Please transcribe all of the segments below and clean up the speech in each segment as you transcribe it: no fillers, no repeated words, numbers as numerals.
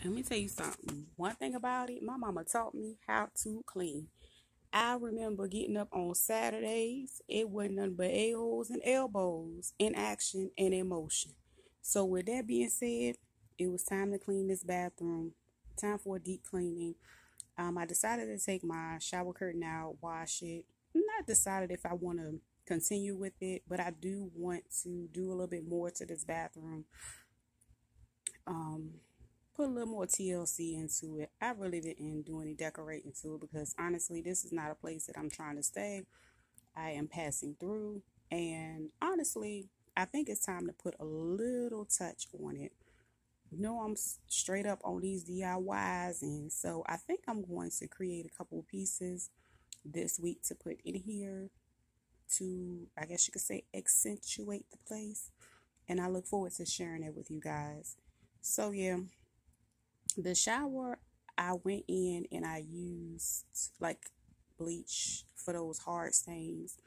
Let me tell you something. One thing about it, my mama taught me how to clean. I remember getting up on Saturdays. It wasn't nothing but a-holes and elbows in action and in motion. So with that being said, it was time to clean this bathroom. Time for a deep cleaning. I decided to take my shower curtain out, wash it. Not decided if I want to continue with it, but I do want to do a little bit more to this bathroom. Um, Put a little more TLC into it. I really didn't do any decorating to it because honestly, this is not a place that I'm trying to stay. I am passing through, and honestly, I think it's time to put a little touch on it. You know, I'm straight up on these DIYs, and so I think I'm going to create a couple of pieces this week to put in here to, I guess you could say, accentuate the place. And I look forward to sharing it with you guys. So, yeah, the shower, I went in and I used like bleach for those hard stains.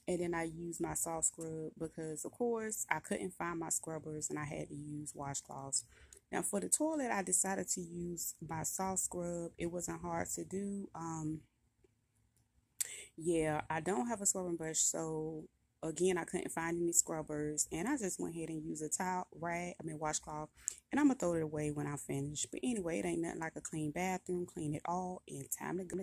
And then I used my soft scrub because, of course, I couldn't find my scrubbers and I had to use washcloths. Now, for the toilet, I decided to use my soft scrub. It wasn't hard to do. Yeah, I don't have a scrubbing brush, so again, I couldn't find any scrubbers, and I just went ahead and used a washcloth, and I'm gonna throw it away when I finish. But anyway, it ain't nothing like a clean bathroom, clean it all, and time to go.